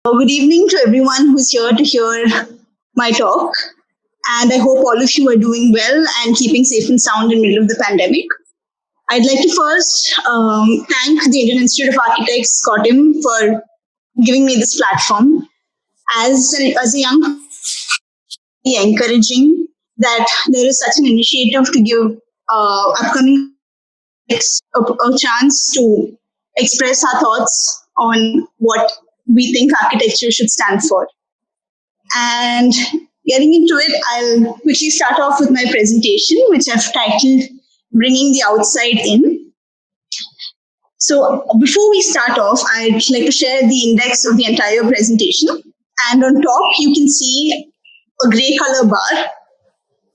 Good evening to everyone who's here to hear my talk. And I hope all of you are doing well and keeping safe and sound in the middle of the pandemic. I'd like to first thank the Indian Institute of Architects, Kottayam, for giving me this platform. As a young encouraging that there is such an initiative to give upcoming a chance to express our thoughts on what we think architecture should stand for. And getting into it, I'll quickly start off with my presentation, which I've titled Bringing the Outside In. So before we start off, I'd like to share the index of the entire presentation. And on top, you can see a gray color bar,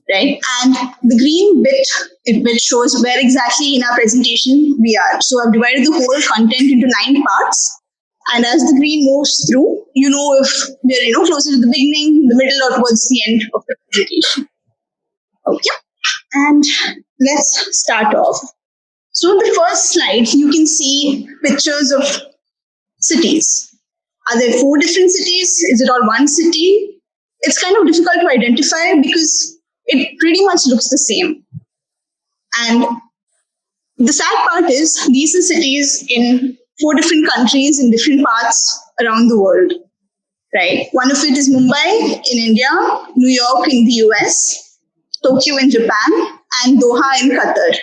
right? And the green bit, which shows where exactly in our presentation we are. So I've divided the whole content into 9 parts. And as the green moves through, you know if we're closer to the beginning, the middle, or towards the end of the presentation. Okay. And let's start off. So in the first slide, you can see pictures of cities. Are there 4 different cities? Is it all one city? It's kind of difficult to identify because it pretty much looks the same. And the sad part is these are cities in 4 different countries in different parts around the world, right? One of it is Mumbai in India, New York in the US, Tokyo in Japan, and Doha in Qatar.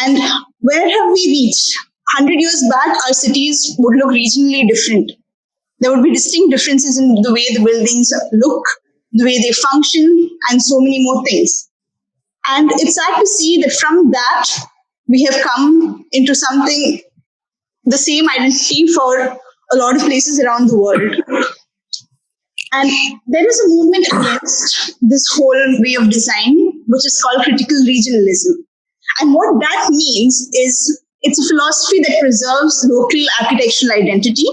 And where have we reached? 100 years back, our cities would look regionally different. There would be distinct differences in the way the buildings look, the way they function, and so many more things. And it's sad to see that from that, we have come into something, the same identity for a lot of places around the world. And there is a movement against this whole way of design, which is called critical regionalism. And what that means is it's a philosophy that preserves local architectural identity,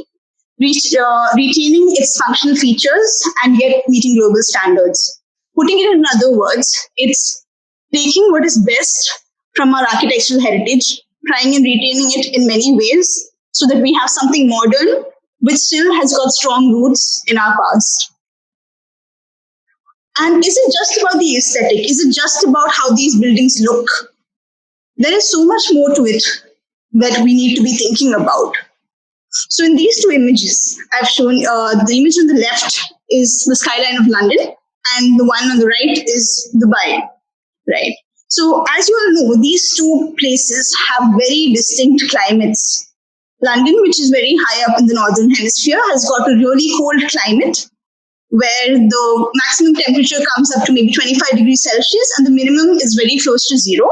retaining its functional features and yet meeting global standards. Putting it in other words, it's taking what is best from our architectural heritage, trying and retaining it in many ways so that we have something modern which still has got strong roots in our past. And is it just about the aesthetic? Is it just about how these buildings look? There is so much more to it that we need to be thinking about. So in these 2 images, I've shown the image on the left is the skyline of London and the one on the right is Dubai, right? So as you all know, these 2 places have very distinct climates. London, which is very high up in the northern hemisphere, has got a really cold climate where the maximum temperature comes up to maybe 25 degrees Celsius and the minimum is very close to 0.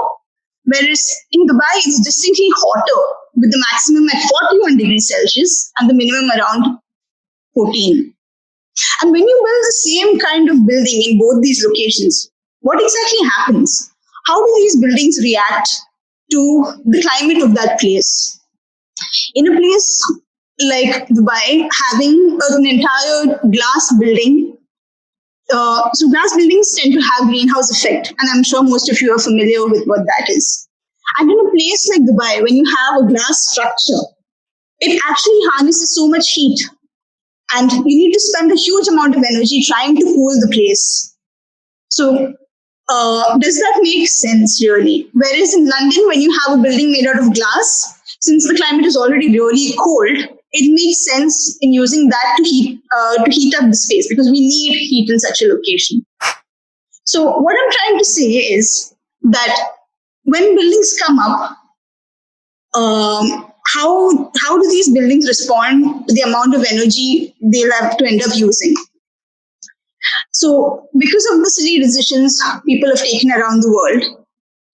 Whereas in Dubai, it's distinctly hotter with the maximum at 41 degrees Celsius and the minimum around 14. And when you build the same kind of building in both these locations, what exactly happens? How do these buildings react to the climate of that place? In a place like Dubai, having an entire glass building, so glass buildings tend to have greenhouse effect, and I'm sure most of you are familiar with what that is. And in a place like Dubai, when you have a glass structure, it actually harnesses so much heat, and you need to spend a huge amount of energy trying to cool the place. So does that make sense, really? Whereas in London, when you have a building made out of glass, since the climate is already really cold, it makes sense in using that to heat up the space because we need heat in such a location. So what I'm trying to say is that when buildings come up, how do these buildings respond to the amount of energy they'll have to end up using? So because of the silly decisions people have taken around the world,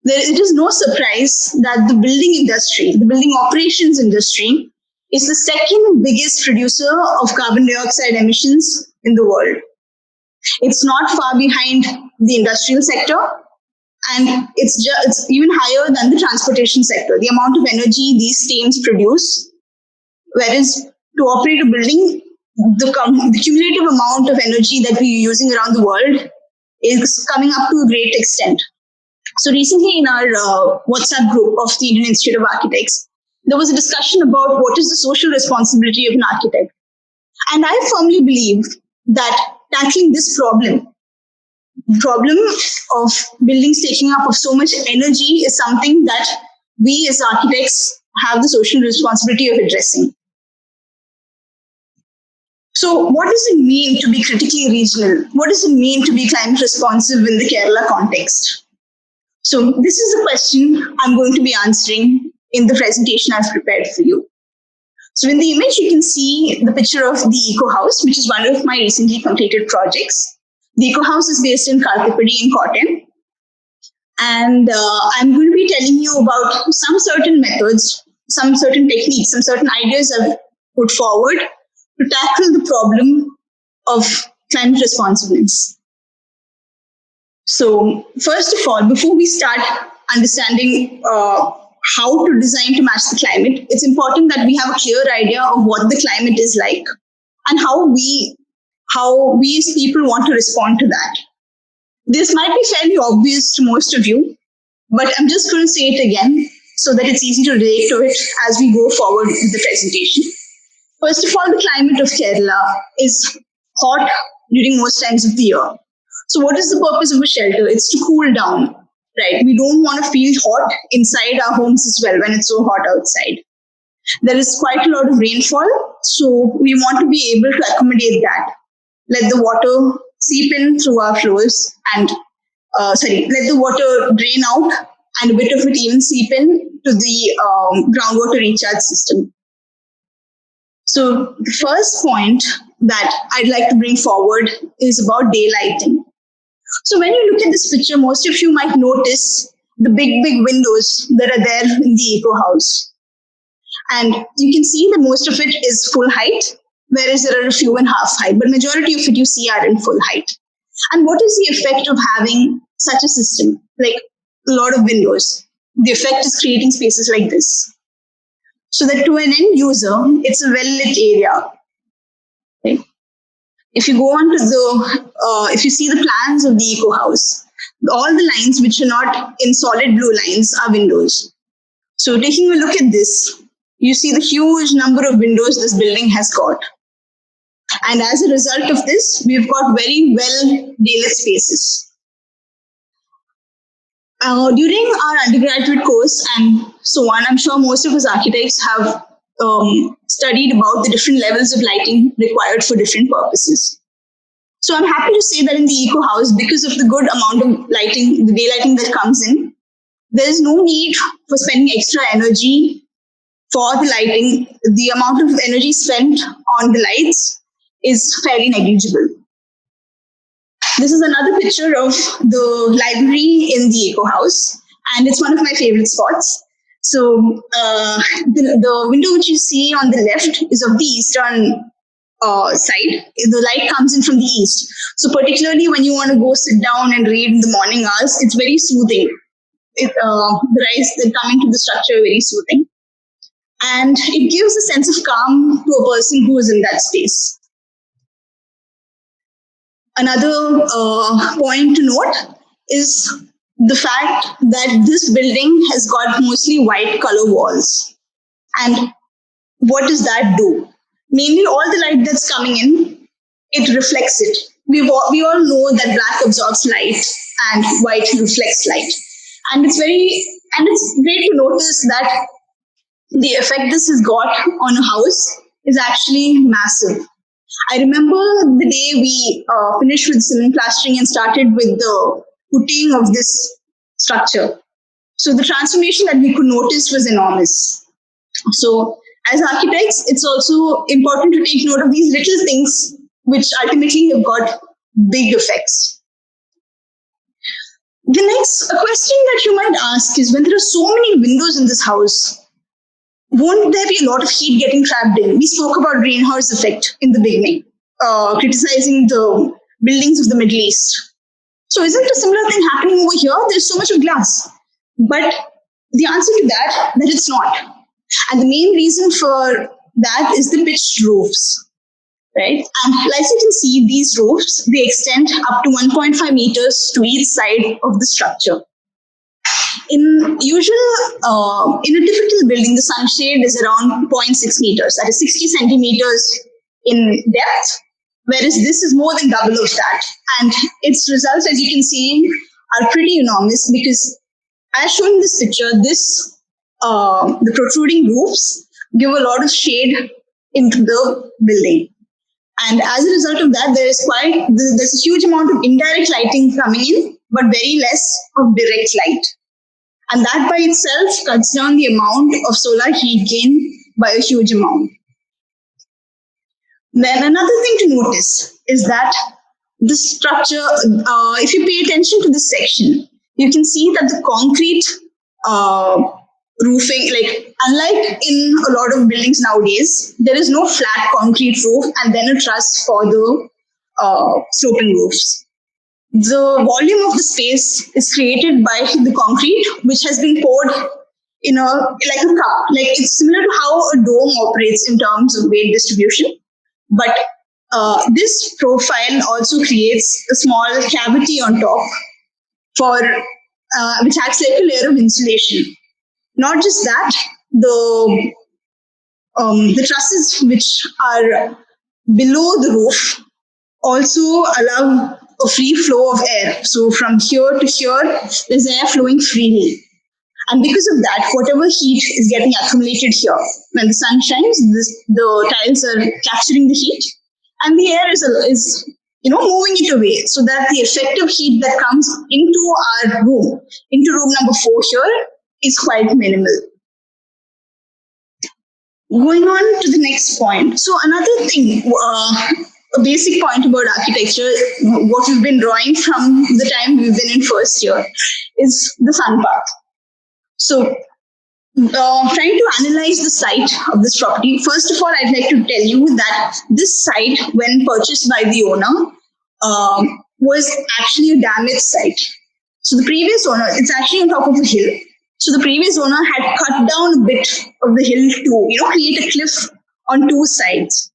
it is no surprise that the building industry, the building operations industry, is the second biggest producer of carbon dioxide emissions in the world. It's not far behind the industrial sector, and it's even higher than the transportation sector. The amount of energy these teams produce, whereas to operate a building, the cumulative amount of energy that we're using around the world is coming up to a great extent. So recently in our WhatsApp group of the Indian Institute of Architects, there was a discussion about what is the social responsibility of an architect. And I firmly believe that tackling this problem of buildings taking up of so much energy is something that we as architects have the social responsibility of addressing. So, what does it mean to be critically regional? What does it mean to be climate responsive in the Kerala context? So, this is the question I'm going to be answering in the presentation I've prepared for you. So, in the image, you can see the picture of the Eco House, which is one of my recently completed projects. The Eco House is based in Kalkapadi in Kottayam. And I'm going to be telling you about some certain methods, some certain techniques, some certain ideas I've put forward to tackle the problem of climate responsiveness. So, first of all, before we start understanding how to design to match the climate, it's important that we have a clear idea of what the climate is like and how we as people want to respond to that. This might be fairly obvious to most of you, but I'm just going to say it again so that it's easy to relate to it as we go forward with the presentation. First of all, the climate of Kerala is hot during most times of the year. So what is the purpose of a shelter? It's to cool down, right? We don't want to feel hot inside our homes as well when it's so hot outside. There is quite a lot of rainfall, so we want to be able to accommodate that. Let the water seep in through our floors and let the water drain out and a bit of it even seep in to the groundwater recharge system. So the first point that I'd like to bring forward is about daylighting. So when you look at this picture, most of you might notice the big windows that are there in the Eco House. And you can see that most of it is full height, whereas there are a few in half height, but majority of it you see are in full height. And what is the effect of having such a system, like a lot of windows? The effect is creating spaces like this. So that to an end user, it's a well-lit area. Right? If you go on to if you see the plans of the Eco House, all the lines which are not in solid blue lines are windows. So taking a look at this, you see the huge number of windows this building has got. And as a result of this, we've got very well daylit spaces. During our undergraduate course and so on, I'm sure most of us architects have studied about the different levels of lighting required for different purposes. So I'm happy to say that in the Eco House, because of the good amount of lighting, the daylighting that comes in, there is no need for spending extra energy for the lighting. The amount of energy spent on the lights is fairly negligible. This is another picture of the library in the Eco House, and it's one of my favorite spots. So the window which you see on the left is of the eastern side. The light comes in from the east. So particularly when you want to go sit down and read in the morning hours, it's very soothing. The rays that come into the structure are very soothing. And it gives a sense of calm to a person who is in that space. Another point to note is the fact that this building has got mostly white color walls. And what does that do? Mainly all the light that's coming in, it reflects it. We all know that black absorbs light and white reflects light. And it's great to notice that the effect this has got on a house is actually massive. I remember the day we finished with cement plastering and started with the putting of this structure. So the transformation that we could notice was enormous. So as architects, it's also important to take note of these little things which ultimately have got big effects. The next question that you might ask is, when there are so many windows in this house, won't there be a lot of heat getting trapped in? We spoke about greenhouse effect in the beginning, criticizing the buildings of the Middle East. So isn't a similar thing happening over here? There's so much of glass. But the answer to that it's not. And the main reason for that is the pitched roofs. Right? And like you can see, these roofs, they extend up to 1.5 meters to each side of the structure. In a typical building, the sunshade is around 0.6 meters, that is 60 centimeters in depth, whereas this is more than double of that. And its results, as you can see, are pretty enormous because, as shown in this picture, the protruding roofs give a lot of shade into the building. And as a result of that, there's a huge amount of indirect lighting coming in, but very less of direct light. And that by itself cuts down the amount of solar heat gain by a huge amount. Then another thing to notice is that the structure, if you pay attention to this section, you can see that the concrete roofing, like unlike in a lot of buildings nowadays, there is no flat concrete roof and then a truss for the sloping roofs. The volume of the space is created by the concrete, which has been poured in like a cup. Like it's similar to how a dome operates in terms of weight distribution. But this profile also creates a small cavity on top for which acts like a layer of insulation. Not just that, the trusses which are below the roof also allow a free flow of air. So from here to here, there's air flowing freely. And because of that, whatever heat is getting accumulated here, when the sun shines, the tiles are capturing the heat, and the air is moving it away, so that the effective heat that comes into our room, into room number 4 here, is quite minimal. Going on to the next point. So another thing, a basic point about architecture, what we've been drawing from the time we've been in first year, is the sun path. So, trying to analyze the site of this property, first of all, I'd like to tell you that this site, when purchased by the owner, was actually a damaged site. So the previous owner, it's actually on top of a hill. So the previous owner had cut down a bit of the hill to, create a cliff on 2 sides.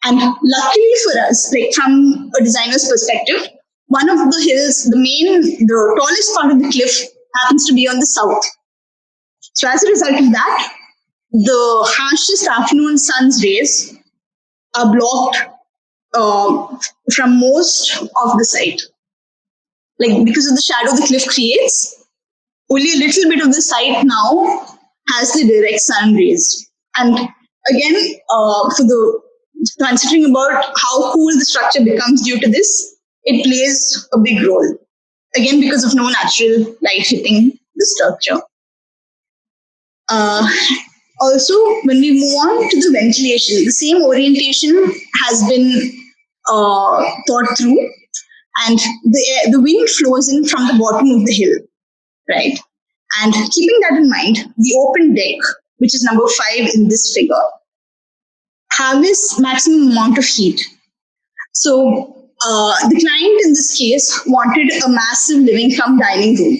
And luckily for us, like from a designer's perspective, one of the hills, the tallest part of the cliff happens to be on the south. So as a result of that, the harshest afternoon sun's rays are blocked from most of the site. Like because of the shadow the cliff creates, only a little bit of the site now has the direct sun rays. And again, considering about how cool the structure becomes due to this, it plays a big role. Again, because of no natural light hitting the structure. Also, when we move on to the ventilation, the same orientation has been thought through, and the wind flows in from the bottom of the hill, right? And keeping that in mind, the open deck, which is number 5 in this figure, harvests maximum amount of heat. So the client in this case wanted a massive living cum dining room,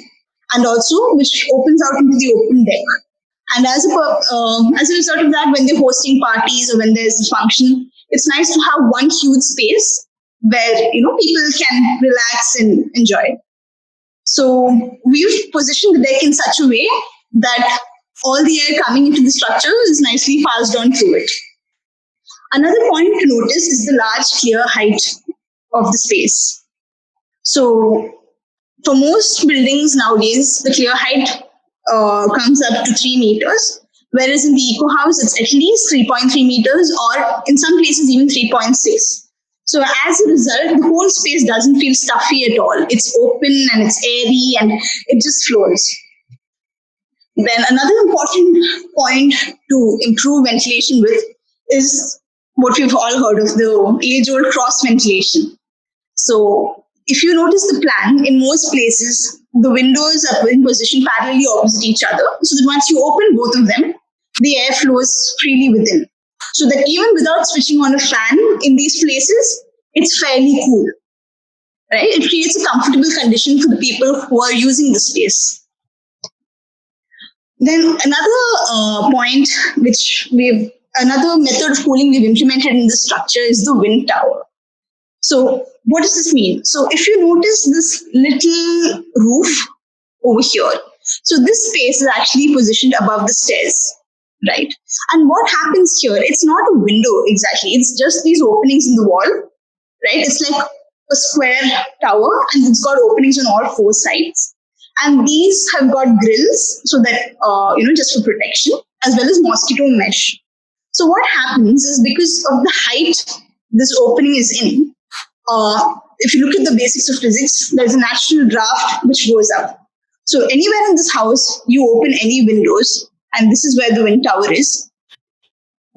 and also which opens out into the open deck. And as a result of that, when they're hosting parties or when there's a function, it's nice to have one huge space where people can relax and enjoy. So we've positioned the deck in such a way that all the air coming into the structure is nicely passed on through it. Another point to notice is the large clear height of the space. So for most buildings nowadays, the clear height comes up to 3 meters, whereas in the eco house, it's at least 3.3 meters, or in some places even 3.6. So as a result, the whole space doesn't feel stuffy at all. It's open and it's airy and it just flows. Then another important point to improve ventilation with is what we've all heard of, the age-old cross ventilation. So if you notice the plan, in most places, the windows are in position parallelly opposite each other, so that once you open both of them, the air flows freely within. So that even without switching on a fan in these places, it's fairly cool, right? It creates a comfortable condition for the people who are using the space. Then another point, another method of cooling we've implemented in this structure is the wind tower. So what does this mean? So if you notice this little roof over here, so this space is actually positioned above the stairs. right? And what happens here? It's not a window exactly. It's just these openings in the wall, right? It's like a square tower, and it's got openings on all four sides. And these have got grills so that just for protection, as well as mosquito mesh. So what happens is, because of the height this opening is in, if you look at the basics of physics, there's a natural draft which goes up. So anywhere in this house, you open any windows, and this is where the wind tower is.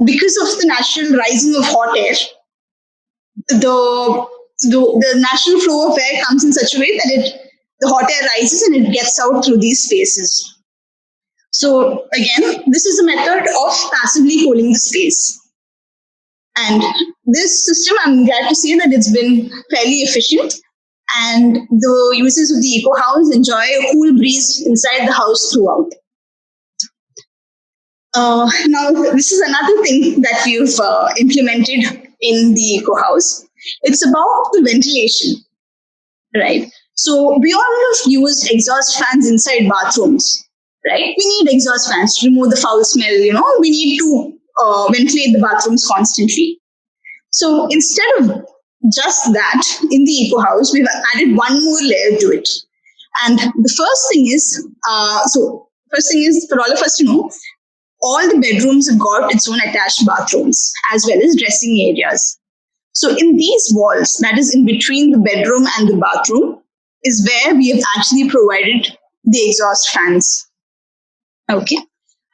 Because of the natural rising of hot air, the natural flow of air comes in such a way that the hot air rises and it gets out through these spaces. So again, this is a method of passively cooling the space. And this system, I'm glad to see that it's been fairly efficient, and the users of the eco house enjoy a cool breeze inside the house throughout. Now, this is another thing that we've implemented in the eco house. It's about the ventilation, right? So we all have used exhaust fans inside bathrooms, right? We need exhaust fans to remove the foul smell. We need to ventilate the bathrooms constantly. So instead of just that, in the eco house, we've added one more layer to it. And the first thing is, for all of us to know, all the bedrooms have got its own attached bathrooms as well as dressing areas. So in these walls, that is in between the bedroom and the bathroom, is where we have actually provided the exhaust fans. Okay.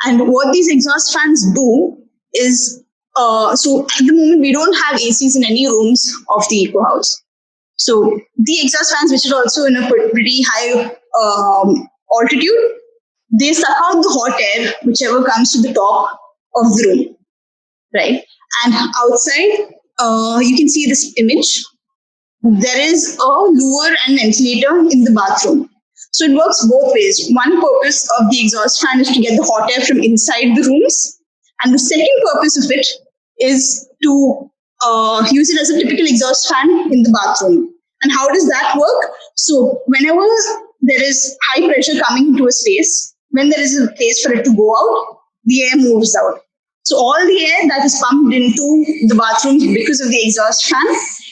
And what these exhaust fans do is, so at the moment, we don't have ACs in any rooms of the eco house. So the exhaust fans, which are also in a pretty high altitude, they suck out the hot air, whichever comes to the top of the room, right? And outside, you can see this image. There is a lower and ventilator in the bathroom. So it works both ways. One purpose of the exhaust fan is to get the hot air from inside the rooms. And the second purpose of it is to use it as a typical exhaust fan in the bathroom. And how does that work? So whenever there is high pressure coming into a space, when there is a place for it to go out, the air moves out. So all the air that is pumped into the bathroom because of the exhaust fan,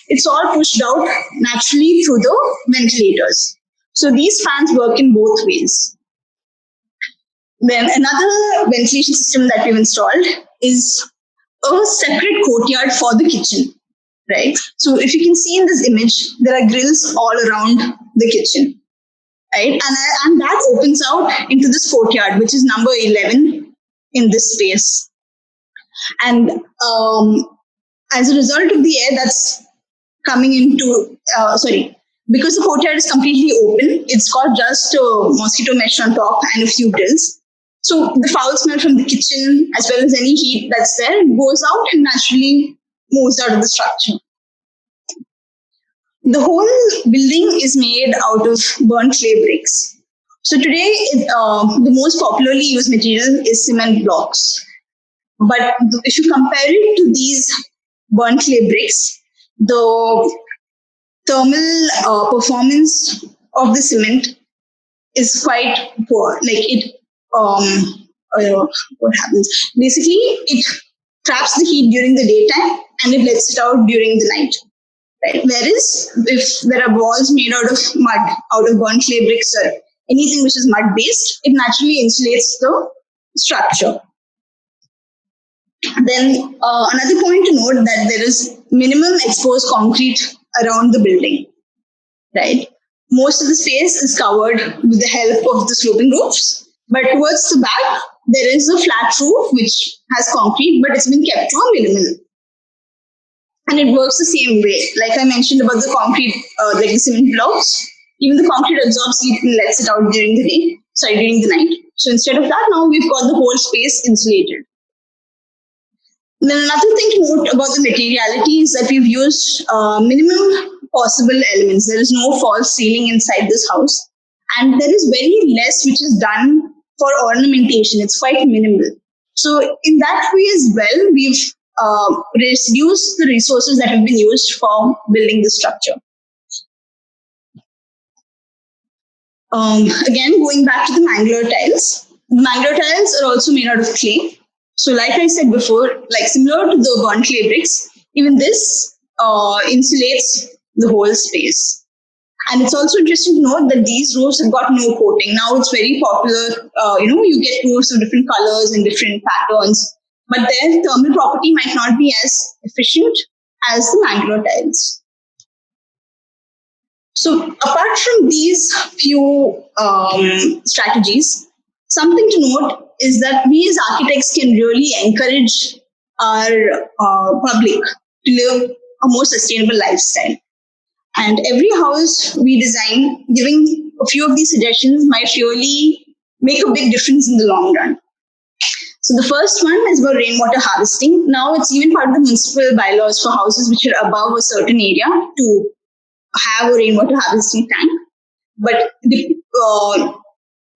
it's all pushed out naturally through the ventilators. So these fans work in both ways. Then another ventilation system that we've installed is a separate courtyard for the kitchen, right? So if you can see in this image, there are grills all around the kitchen, right? And that opens out into this courtyard, which is number 11 in this space. And as a result of the air that's coming into, because the courtyard is completely open, it's got just a mosquito mesh on top and a few grills. So the foul smell from the kitchen, as well as any heat that's there, goes out and naturally moves out of the structure. The whole building is made out of burnt clay bricks. So today, the most popularly used material is cement blocks. But if you compare it to these burnt clay bricks, the thermal performance of the cement is quite poor. Like what happens? Basically, it traps the heat during the daytime and it lets it out during the night. Right? Whereas if there are walls made out of mud, out of burnt clay bricks or anything which is mud based, it naturally insulates the structure. Then another point to note that there is minimum exposed concrete around the building, right? Most of the space is covered with the help of the sloping roofs, but towards the back, there is a flat roof which has concrete, but it's been kept to a minimal. And it works the same way. Like I mentioned about the concrete, like the cement blocks, even the concrete absorbs heat and lets it out during the night. So instead of that, now we've got the whole space insulated. Then another thing to note about the materiality is that we've used minimum possible elements. There is no false ceiling inside this house. And there is very less which is done for ornamentation. It's quite minimal. So in that way as well, we've reduced the resources that have been used for building the structure. Again, going back to the Mangalore tiles. The Mangalore tiles are also made out of clay. So, like I said before, like similar to the burnt clay bricks, even this insulates the whole space. And it's also interesting to note that these roofs have got no coating. Now it's very popular. You get roofs of different colors and different patterns, but their thermal property might not be as efficient as the mangrove tiles. So, apart from these few strategies, something to note is that we as architects can really encourage our public to live a more sustainable lifestyle. And every house we design, giving a few of these suggestions might really make a big difference in the long run. So the first one is about rainwater harvesting. Now it's even part of the municipal bylaws for houses which are above a certain area to have a rainwater harvesting tank. But whether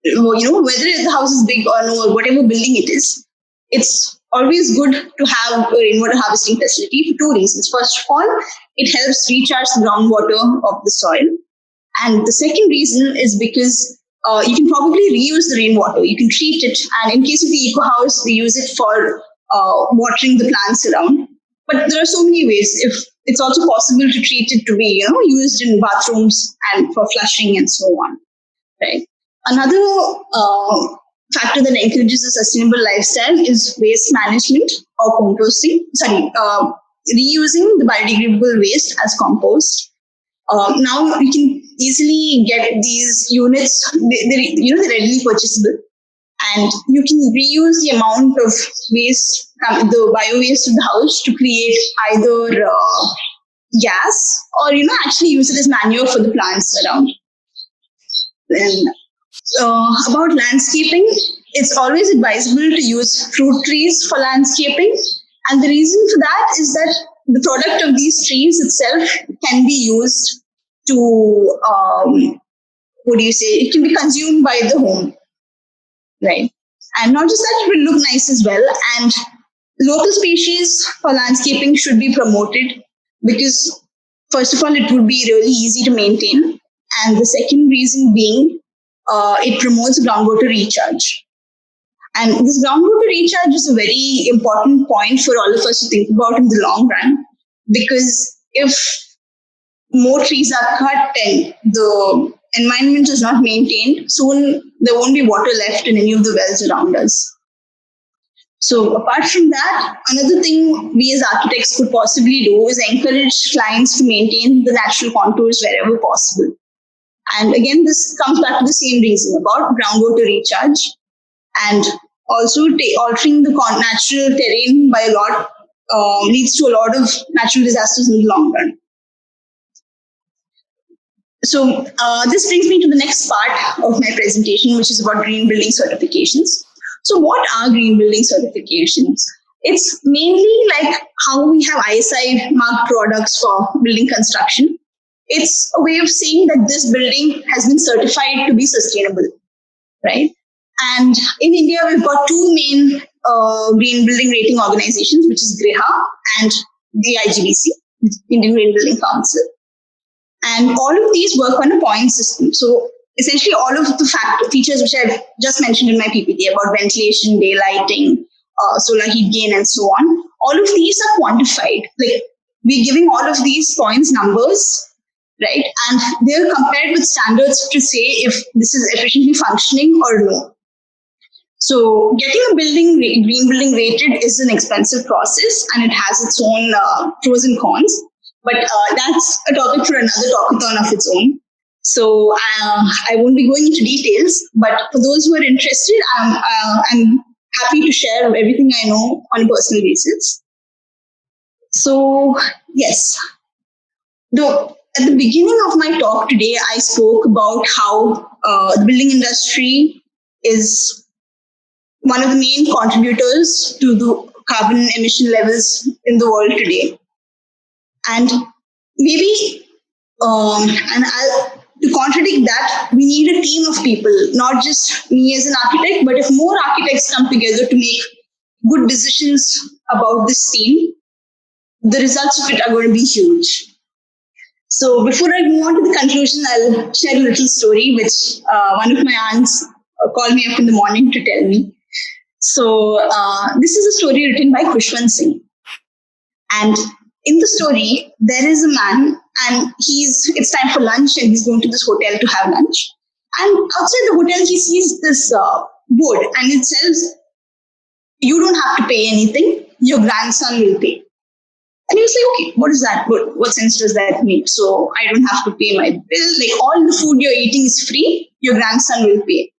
the house is big or no, or whatever building it is, it's always good to have a rainwater harvesting facility for two reasons. First of all, it helps recharge the groundwater of the soil. And the second reason is because you can probably reuse the rainwater. You can treat it. And in case of the eco house, they use it for watering the plants around. But there are so many ways. If it's also possible to treat it to be, used in bathrooms and for flushing and so on. Right. Another factor that encourages a sustainable lifestyle is waste management or composting. Reusing the biodegradable waste as compost. Now you can easily get these units. They're readily purchasable, and you can reuse the amount of waste, the bio waste of the house, to create either gas or actually use it as manure for the plants around. Then about landscaping, it's always advisable to use fruit trees for landscaping. And the reason for that is that the product of these trees itself can be used to, it can be consumed by the home, right? And not just that, it will look nice as well. And local species for landscaping should be promoted because, first of all, it would be really easy to maintain. And the second reason being, it promotes groundwater recharge. And this groundwater recharge is a very important point for all of us to think about in the long run, because if more trees are cut and the environment is not maintained, soon there won't be water left in any of the wells around us. So apart from that, another thing we as architects could possibly do is encourage clients to maintain the natural contours wherever possible. And again, this comes back to the same reason about groundwater recharge, and also altering the natural terrain by a lot leads to a lot of natural disasters in the long run. So this brings me to the next part of my presentation, which is about green building certifications. So what are green building certifications? It's mainly like how we have ISI marked products for building construction. It's a way of saying that this building has been certified to be sustainable, right? And in India, we've got two main green building rating organizations, which is GRIHA and the IGBC, Indian Green Building Council. And all of these work on a point system. So essentially all of the features which I've just mentioned in my PPT about ventilation, daylighting, solar heat gain, and so on, all of these are quantified. Like we're giving all of these points numbers, right? And they're compared with standards to say if this is efficiently functioning or no. So getting a green building rated is an expensive process, and it has its own pros and cons. But that's a topic for another talkathon of its own. So I won't be going into details, but for those who are interested, I'm happy to share everything I know on a personal basis. So yes, at the beginning of my talk today, I spoke about how the building industry is one of the main contributors to the carbon emission levels in the world today. And maybe, to contradict that, we need a team of people, not just me as an architect, but if more architects come together to make good decisions about this theme, the results of it are going to be huge. So before I move on to the conclusion, I'll share a little story which one of my aunts called me up in the morning to tell me. So this is a story written by Khushwant Singh. And in the story, there is a man, and it's time for lunch, and he's going to this hotel to have lunch. And outside the hotel, he sees this board, and it says, "You don't have to pay anything. Your grandson will pay." And he was like, "Okay, what is that? What sense does that make? So I don't have to pay my bill. Like all the food you're eating is free. Your grandson will pay."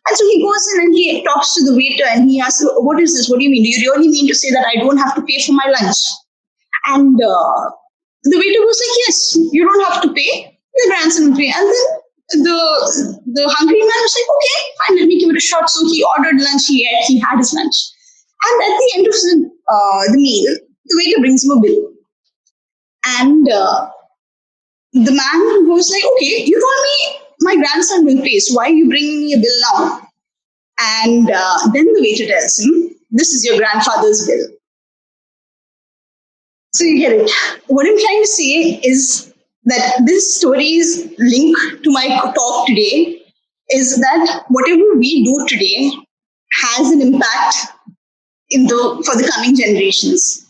And so he goes in and he talks to the waiter and he asks, "What is this? What do you mean? Do you really mean to say that I don't have to pay for my lunch?" And the waiter was like, "Yes, you don't have to pay. The grandson will pay." And then the hungry man was like, "Okay, fine, let me give it a shot." So he ordered lunch. He had his lunch. And at the end of the meal, the waiter brings him a bill. And the man was like, "Okay, you told me my grandson will pay. So why are you bringing me a bill now?" And then the waiter tells him, "This is your grandfather's bill." So you get it. What I'm trying to say is that this story's link to my talk today is that whatever we do today has an impact for the coming generations.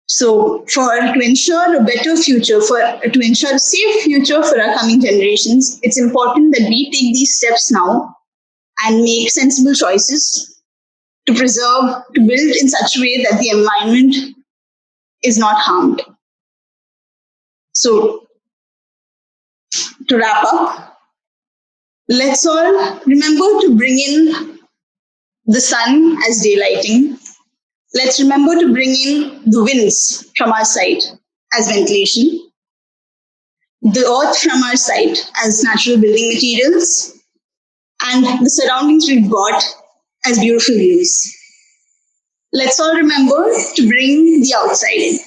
So to ensure a better future, to ensure a safe future for our coming generations, it's important that we take these steps now and make sensible choices to preserve, to build in such a way that the environment is not harmed. So, to wrap up, let's all remember to bring in the sun as daylighting. Let's remember to bring in the winds from our side as ventilation, the earth from our side as natural building materials, and the surroundings we've got as beautiful views. Let's all remember to bring the outside in.